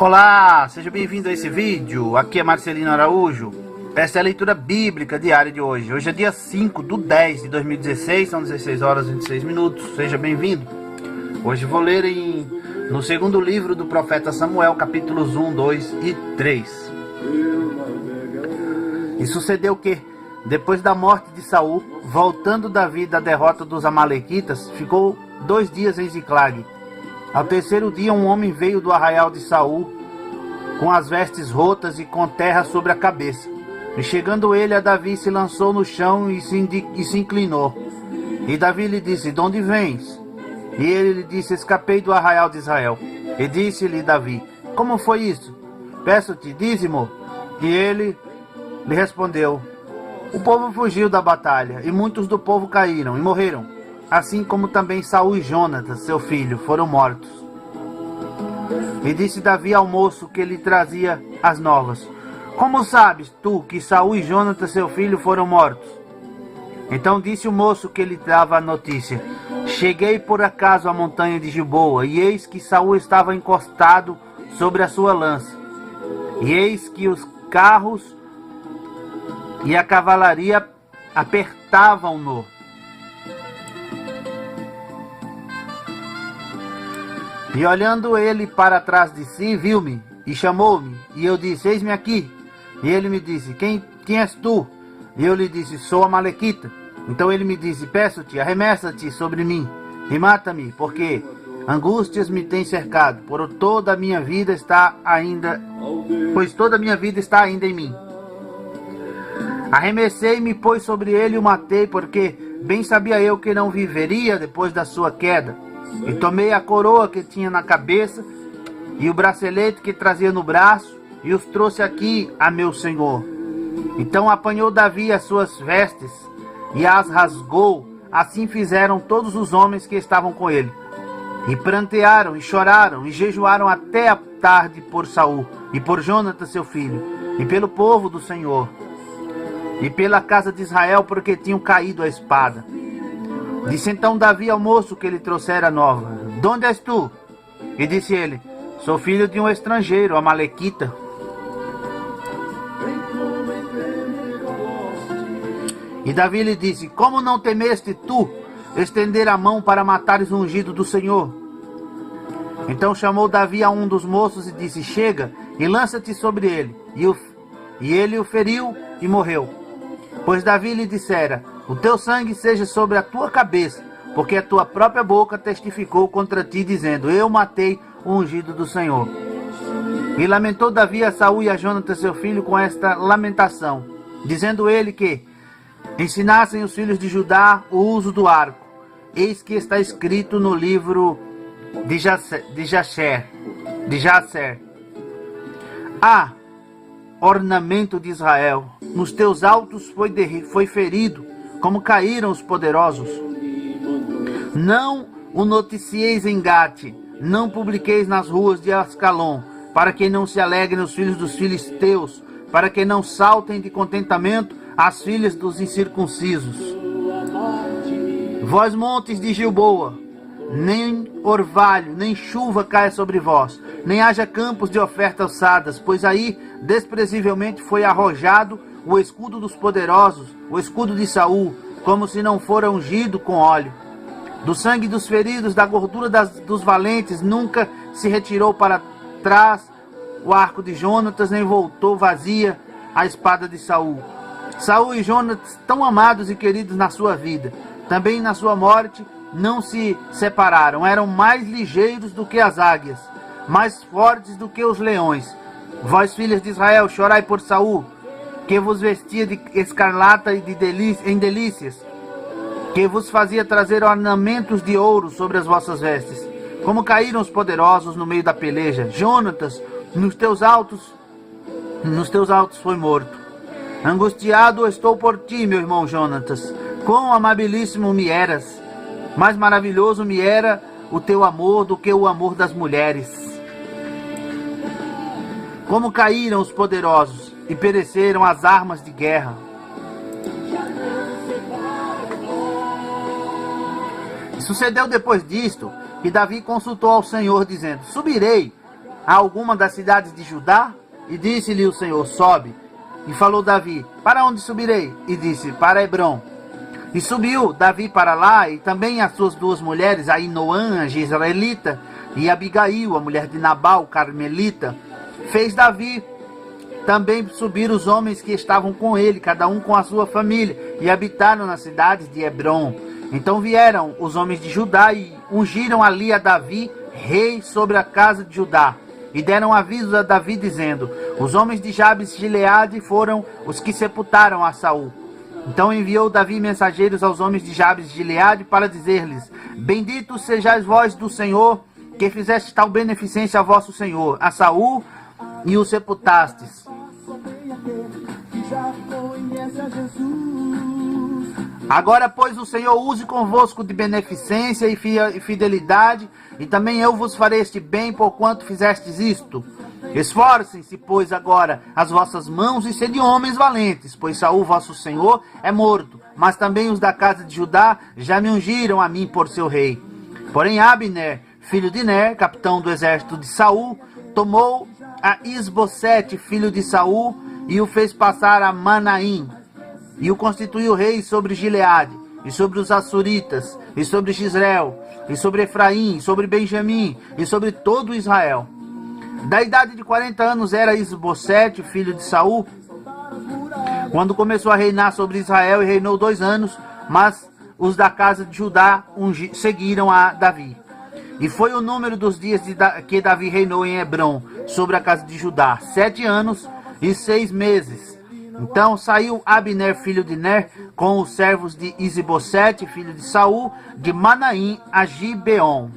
Olá, seja bem-vindo a esse vídeo. Aqui é Marcelino Araújo. Esta é a leitura bíblica diária de hoje. Hoje é dia 5/10/2016, são 16 horas e 26 minutos. Seja bem-vindo. Hoje vou ler no segundo livro do profeta Samuel, capítulos 1, 2 e 3. E sucedeu que, depois da morte de Saul, voltando Davi da derrota dos amalequitas, ficou 2 dias em Ziclague. Ao terceiro dia, um homem veio do arraial de Saul, com as vestes rotas e com terra sobre a cabeça. E chegando ele a Davi, se lançou no chão e se inclinou. E Davi lhe disse: "De onde vens?" E ele lhe disse: "Escapei do arraial de Israel." E disse-lhe Davi: "Como foi isso? Peço-te dízimo." E ele lhe respondeu: "O povo fugiu da batalha, e muitos do povo caíram e morreram. Assim como também Saul e Jonatas, seu filho, foram mortos." E disse Davi ao moço que lhe trazia as novas: "Como sabes tu que Saul e Jonatas, seu filho, foram mortos?" Então disse o moço que lhe dava a notícia: "Cheguei por acaso à montanha de Gilboa, e eis que Saul estava encostado sobre a sua lança. E eis que os carros e a cavalaria apertavam-no. E olhando ele para trás de si, viu-me e chamou-me. E eu disse: Eis-me aqui. E ele me disse: Quem és tu? E eu lhe disse: Sou Amalequita. Então ele me disse: Peço-te, arremessa-te sobre mim e mata-me, porque angústias me têm cercado, pois toda a minha vida está ainda em mim. Arremessei-me, pois, sobre ele e o matei, porque bem sabia eu que não viveria depois da sua queda. E tomei a coroa que tinha na cabeça e o bracelete que trazia no braço e os trouxe aqui a meu senhor." Então apanhou Davi as suas vestes e as rasgou. Assim fizeram todos os homens que estavam com ele. E prantearam e choraram e jejuaram até a tarde por Saul e por Jonatas seu filho e pelo povo do Senhor e pela casa de Israel, porque tinham caído a espada. Disse então Davi ao moço que lhe trouxera a nova: "De onde és tu?" E disse ele: "Sou filho de um estrangeiro, amalequita." E Davi lhe disse: "Como não temeste tu estender a mão para matares o ungido do Senhor?" Então chamou Davi a um dos moços e disse: "Chega e lança-te sobre ele." E ele o feriu e morreu. Pois Davi lhe dissera: "O teu sangue seja sobre a tua cabeça, porque a tua própria boca testificou contra ti, dizendo: Eu matei o ungido do Senhor." E lamentou Davi a Saul e a Jonatas seu filho com esta lamentação, dizendo ele que ensinassem os filhos de Judá o uso do arco. Eis que está escrito no livro de Jacer: "Ah, ornamento de Israel, nos teus altos foi ferido, como caíram os poderosos. Não o noticieis em Gate, não publiqueis nas ruas de Ascalon, para que não se alegrem os filhos dos filisteus, para que não saltem de contentamento as filhas dos incircuncisos. Vós montes de Gilboa, nem orvalho, nem chuva caia sobre vós, nem haja campos de oferta alçadas, pois aí desprezivelmente foi arrojado o escudo dos poderosos, o escudo de Saul, como se não fora ungido com óleo. Do sangue dos feridos, da gordura dos valentes, nunca se retirou para trás o arco de Jonatas, nem voltou vazia a espada de Saul. Saul e Jonatas, tão amados e queridos na sua vida, também na sua morte, não se separaram. Eram mais ligeiros do que as águias, mais fortes do que os leões. Vós, filhas de Israel, chorai por Saul, que vos vestia de escarlata e em delícias, que vos fazia trazer ornamentos de ouro sobre as vossas vestes. Como caíram os poderosos no meio da peleja. Jonatas, nos teus altos foi morto. Angustiado estou por ti, meu irmão Jonatas. Quão amabilíssimo me eras! Mais maravilhoso me era o teu amor do que o amor das mulheres. Como caíram os poderosos e pereceram as armas de guerra. E sucedeu depois disto que Davi consultou ao Senhor, dizendo: Subirei a alguma das cidades de Judá? E disse-lhe o Senhor, sobe. E falou Davi, para onde subirei? E disse, para Hebrom. E subiu Davi para lá, e também as suas duas mulheres, Ainoã, a Jezreelita, e Abigail, a mulher de Nabal, Carmelita. Fez Davi também subir os homens que estavam com ele, cada um com a sua família, e habitaram nas cidades de Hebrom. Então vieram os homens de Judá e ungiram ali a Davi, rei sobre a casa de Judá. E deram aviso a Davi, dizendo, os homens de Jabes de Gileade foram os que sepultaram a Saul. Então enviou Davi mensageiros aos homens de Jabes de Gileade para dizer-lhes, benditos sejais vós do Senhor, que fizeste tal beneficência a vosso Senhor, a Saul, e o sepultastes. Agora, pois, o Senhor use convosco de beneficência e fidelidade, e também eu vos farei este bem, porquanto fizestes isto. Esforcem-se, pois, agora as vossas mãos e sede homens valentes, pois Saul, vosso Senhor, é morto, mas também os da casa de Judá já me ungiram a mim por seu rei. Porém Abner, filho de Ner, capitão do exército de Saul, tomou a Isbosete, filho de Saul, e o fez passar a Manaim, e o constituiu rei sobre Gileade, e sobre os Assuritas, e sobre Gisreel, e sobre Efraim, e sobre Benjamim, e sobre todo Israel. Da idade de 40 anos era Isbosete, filho de Saul, quando começou a reinar sobre Israel, e reinou 2 anos, mas os da casa de Judá seguiram a Davi. E foi o número dos dias que Davi reinou em Hebrom, sobre a casa de Judá, 7 anos e 6 meses. Então saiu Abner, filho de Ner, com os servos de Isbosete, filho de Saul, de Manaim a Gibeon.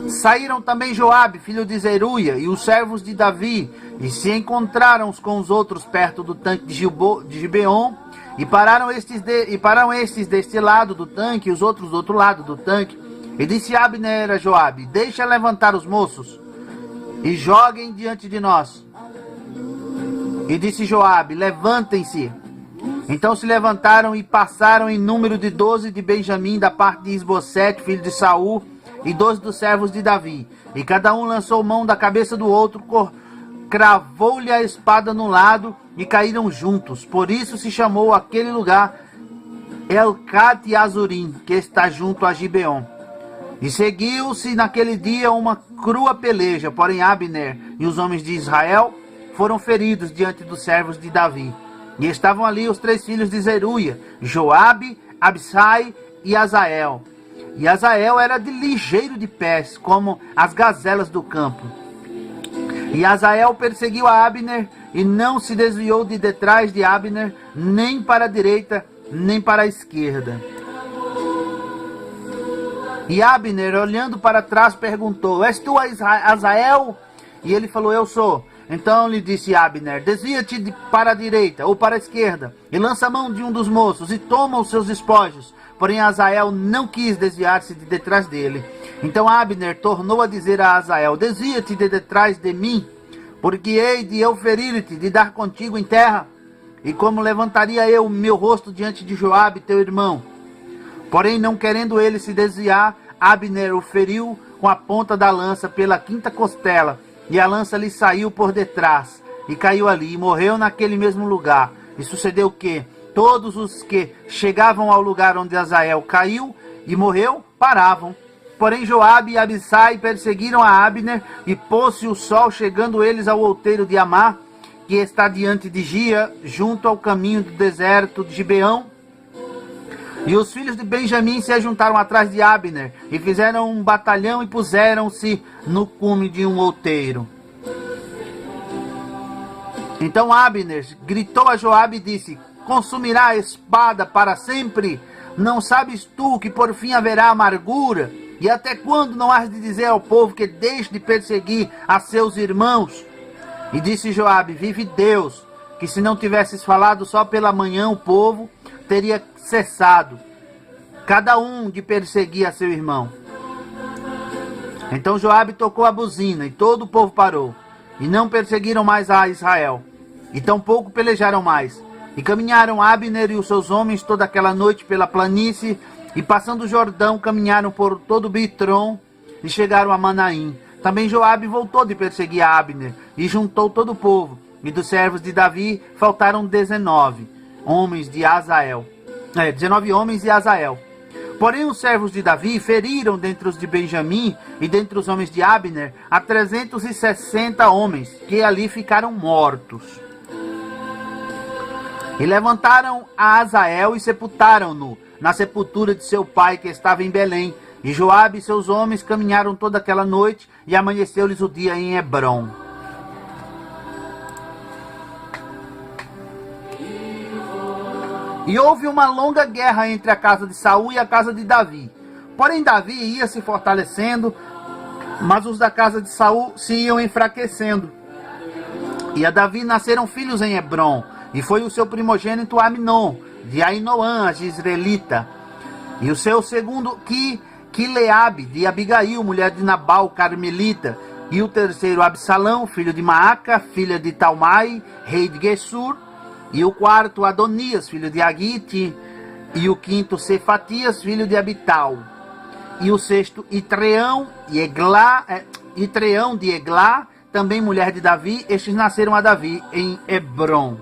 Saíram também Joabe, filho de Zeruia, e os servos de Davi, e se encontraram uns com os outros perto do tanque de Gibeon, e pararam estes deste lado do tanque, e os outros do outro lado do tanque. E disse Abner a Joabe, deixa levantar os moços, e joguem diante de nós. E disse Joabe, levantem-se. Então se levantaram e passaram em número de 12 de Benjamim, da parte de Isbosete, filho de Saul, e 12 dos servos de Davi. E cada um lançou mão da cabeça do outro, cravou-lhe a espada no lado, e caíram juntos. Por isso se chamou aquele lugar Elcat Azurim, que está junto a Gibeon. E seguiu-se naquele dia uma crua peleja, porém Abner e os homens de Israel foram feridos diante dos servos de Davi. E estavam ali os 3 filhos de Zeruia, Joabe, Abissai e Azael. E Azael era de ligeiro de pés, como as gazelas do campo. E Azael perseguiu a Abner, e não se desviou de detrás de Abner, nem para a direita, nem para a esquerda. E Abner, olhando para trás, perguntou, és tu Azael? E ele falou, eu sou. Então lhe disse Abner, desvia-te para a direita ou para a esquerda, e lança a mão de um dos moços, e toma os seus despojos. Porém Azael não quis desviar-se de detrás dele. Então Abner tornou a dizer a Azael, desvia-te de detrás de mim, porque hei de eu ferir-te, de dar contigo em terra. E como levantaria eu o meu rosto diante de Joabe, teu irmão? Porém, não querendo ele se desviar, Abner o feriu com a ponta da lança pela 5ª costela, e a lança lhe saiu por detrás, e caiu ali, e morreu naquele mesmo lugar. E sucedeu que todos os que chegavam ao lugar onde Azael caiu e morreu, paravam. Porém Joabe e Abissai perseguiram a Abner, e pôs-se o sol, chegando eles ao outeiro de Amá, que está diante de Gia, junto ao caminho do deserto de Gibeão. E os filhos de Benjamim se ajuntaram atrás de Abner, e fizeram um batalhão, e puseram-se no cume de um outeiro. Então Abner gritou a Joabe e disse, consumirá a espada para sempre? Não sabes tu que por fim haverá amargura? E até quando não has de dizer ao povo que deixe de perseguir a seus irmãos? E disse Joabe, vive Deus, que se não tivesses falado só pela manhã, o povo teria cessado, cada um de perseguir a seu irmão. Então Joabe tocou a buzina, e todo o povo parou, e não perseguiram mais a Israel, e tampouco pelejaram mais. E caminharam Abner e os seus homens toda aquela noite pela planície, E passando o Jordão, caminharam por todo Bitrom e chegaram a Manaim. Também Joabe voltou de perseguir a Abner e juntou todo o povo. E dos servos de Davi faltaram 19 homens de Azael. 19 homens de Azael. Porém os servos de Davi feriram dentre os de Benjamim e dentre os homens de Abner a 360 homens, que ali ficaram mortos. E levantaram a Azael e sepultaram-no na sepultura de seu pai, que estava em Belém. E Joabe e seus homens caminharam toda aquela noite, e amanheceu-lhes o dia em Hebrom. E houve uma longa guerra entre a casa de Saul e a casa de Davi. Porém Davi ia se fortalecendo, mas os da casa de Saul se iam enfraquecendo. E a Davi nasceram filhos em Hebrom, e foi o seu primogênito Amnon, de Ainoã, a Jezreelita, e o seu segundo Quileabe, de Abigail, mulher de Nabal, carmelita, e o terceiro Absalão, filho de Maaca, filha de Talmai, rei de Gessur, e o quarto Adonias, filho de Agite, e o quinto Cefatias, filho de Abital, e o sexto Itreão de Eglá, também mulher de Davi. Estes nasceram a Davi em Hebrom.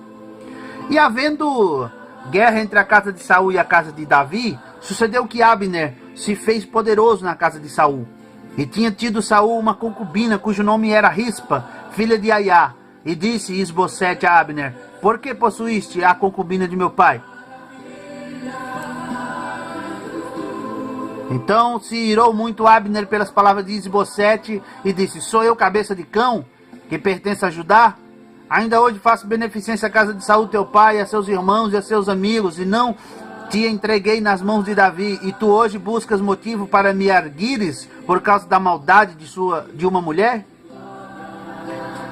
E havendo guerra entre a casa de Saul e a casa de Davi, sucedeu que Abner se fez poderoso na casa de Saul. E tinha tido Saul uma concubina, cujo nome era Rispa, filha de Aiá. E disse Isbosete a Abner: por que possuíste a concubina de meu pai? Então se irou muito Abner pelas palavras de Isbosete e disse: sou eu cabeça de cão, que pertence a Judá? Ainda hoje faço beneficência à casa de Saul teu pai, a seus irmãos e a seus amigos, e não te entreguei nas mãos de Davi, e tu hoje buscas motivo para me arguires por causa da maldade de uma mulher?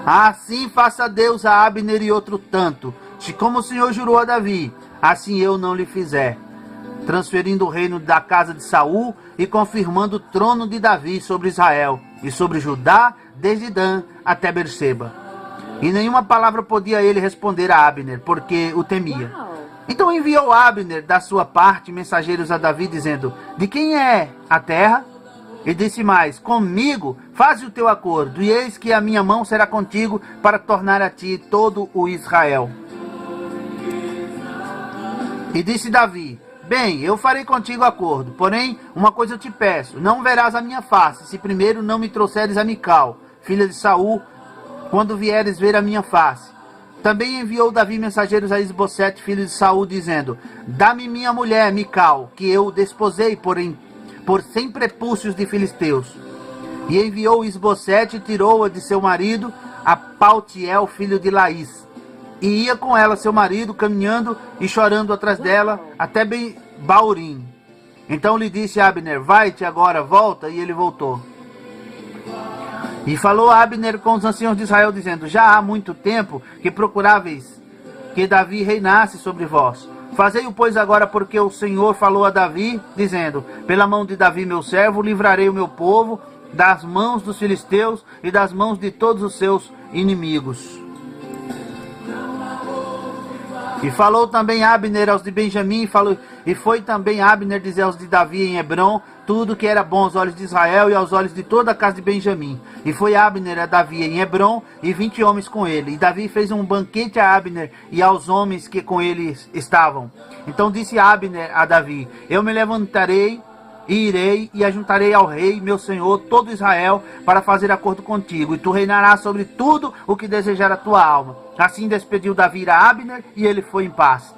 Assim faça Deus a Abner e outro tanto, se como o Senhor jurou a Davi, assim eu não lhe fizer, transferindo o reino da casa de Saul e confirmando o trono de Davi sobre Israel e sobre Judá, desde Dan até Berseba. E nenhuma palavra podia ele responder a Abner, porque o temia. Então enviou Abner da sua parte mensageiros a Davi, dizendo: de quem é a terra? E disse mais: comigo faze o teu acordo, e eis que a minha mão será contigo para tornar a ti todo o Israel. E disse Davi: bem, eu farei contigo acordo, porém uma coisa eu te peço: não verás a minha face, se primeiro não me trouxeres a Mical, filha de Saul, quando vieres ver a minha face. Também enviou Davi mensageiros a Isbosete, filho de Saul, dizendo: dá-me minha mulher, Mical, que eu desposei por 100 prepúcios de filisteus. E enviou Isbosete e tirou-a de seu marido, a Paltiel, filho de Laís. E ia com ela seu marido, caminhando e chorando atrás dela, até Baurim. Então lhe disse Abner: vai-te agora, volta. E ele voltou. E falou Abner com os anciãos de Israel, dizendo: já há muito tempo que procuráveis que Davi reinasse sobre vós. Fazei-o, pois, agora, porque o Senhor falou a Davi, dizendo: pela mão de Davi, meu servo, livrarei o meu povo das mãos dos filisteus e das mãos de todos os seus inimigos. E falou também Abner aos de Benjamim, e foi também Abner dizer aos de Davi em Hebrom tudo que era bom aos olhos de Israel e aos olhos de toda a casa de Benjamim. E foi Abner a Davi em Hebrom, e 20 homens com ele. E Davi fez um banquete a Abner e aos homens que com ele estavam. Então disse Abner a Davi: eu me levantarei e irei e ajuntarei ao rei, meu senhor, todo Israel, para fazer acordo contigo, e tu reinarás sobre tudo o que desejar a tua alma. Assim despediu Davi a Abner, e ele foi em paz.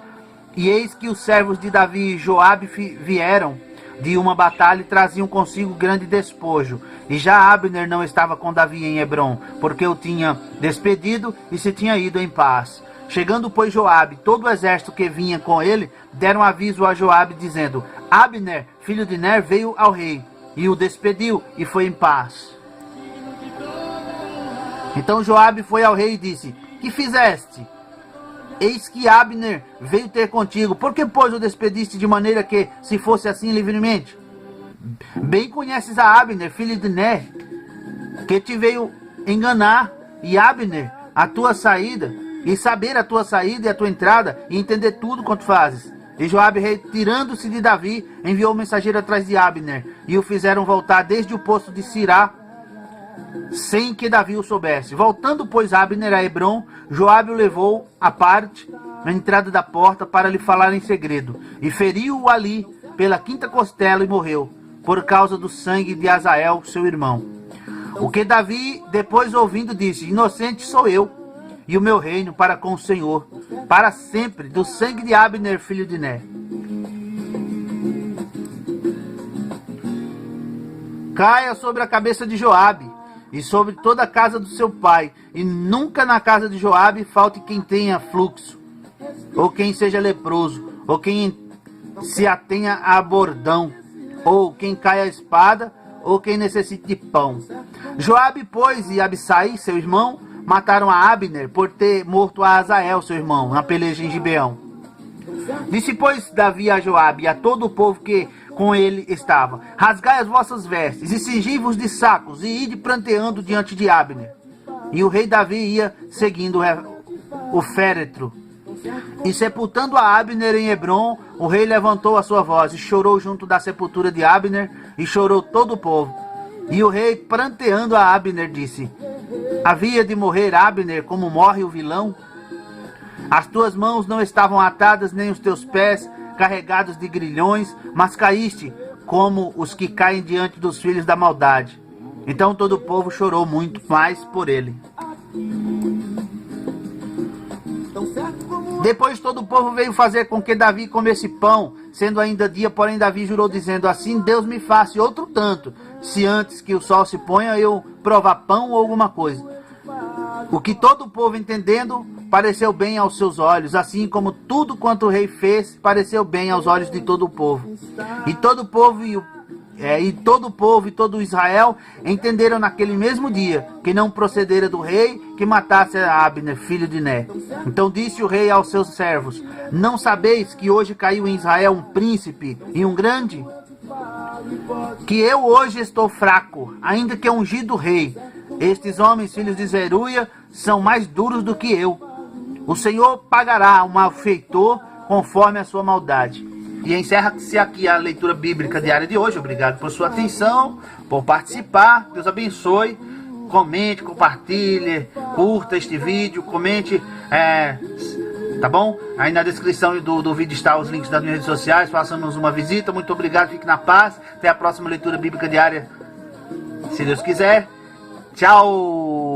E eis que os servos de Davi e Joabe vieram de uma batalha e traziam consigo grande despojo. E já Abner não estava com Davi em Hebrom, porque o tinha despedido e se tinha ido em paz. Chegando, pois, Joabe, todo o exército que vinha com ele, deram aviso a Joabe, dizendo: Abner, filho de Ner, veio ao rei, e o despediu, e foi em paz. Então Joabe foi ao rei e disse: que fizeste? Eis que Abner veio ter contigo. Por que, pois, o despediste de maneira que, se fosse assim, livremente? Bem conheces a Abner, filho de Ner, que te veio enganar, e Abner, a tua saída, e saber a tua saída e a tua entrada, e entender tudo quanto fazes. E Joabe, retirando-se de Davi, enviou um mensageiro atrás de Abner, e o fizeram voltar desde o poço de Sirá, sem que Davi o soubesse. Voltando, pois, Abner a Hebrom, Joabe o levou à parte, na entrada da porta, para lhe falar em segredo, e feriu-o ali, pela quinta costela, e morreu, por causa do sangue de Azael, seu irmão. O que Davi, depois ouvindo, disse: inocente sou eu, e o meu reino para com o Senhor, para sempre, do sangue de Abner, filho de Ner. Caia sobre a cabeça de Joabe, e sobre toda a casa do seu pai, e nunca na casa de Joabe falte quem tenha fluxo, ou quem seja leproso, ou quem se atenha a bordão, ou quem caia a espada, ou quem necessite de pão. Joabe, pois, e Abissai, seu irmão, mataram a Abner por ter morto a Azael, seu irmão, na peleja em Gibeão. Disse, pois, Davi a Joabe e a todo o povo que com ele estava: rasgai as vossas vestes e cingi-vos de sacos, e ide pranteando diante de Abner. E o rei Davi ia seguindo o féretro. E sepultando a Abner em Hebrom, o rei levantou a sua voz e chorou junto da sepultura de Abner, e chorou todo o povo. E o rei, pranteando a Abner, disse: havia de morrer Abner como morre o vilão? As tuas mãos não estavam atadas, nem os teus pés carregados de grilhões, mas caíste como os que caem diante dos filhos da maldade. Então todo o povo chorou muito mais por ele. Depois todo o povo veio fazer com que Davi comesse pão, sendo ainda dia, porém Davi jurou, dizendo: assim Deus me faça outro tanto, se antes que o sol se ponha eu provar pão ou alguma coisa. O que todo o povo, entendendo, pareceu bem aos seus olhos, assim como tudo quanto o rei fez pareceu bem aos olhos de todo o povo. E todo o povo e todo Israel entenderam naquele mesmo dia que não procedera do rei que matasse a Abner, filho de Ner. Então disse o rei aos seus servos: não sabeis que hoje caiu em Israel um príncipe e um grande? Que eu hoje estou fraco, ainda que ungido rei. Estes homens, filhos de Zeruia, são mais duros do que eu. O Senhor pagará um malfeitor conforme a sua maldade. E encerra-se aqui a leitura bíblica diária de hoje. Obrigado por sua atenção, por participar. Deus abençoe. Comente, compartilhe, curta este vídeo, comente, tá bom? Aí na descrição do vídeo está os links das minhas redes sociais. Faça-nos uma visita. Muito obrigado, fique na paz. Até a próxima leitura bíblica diária, se Deus quiser. Tchau!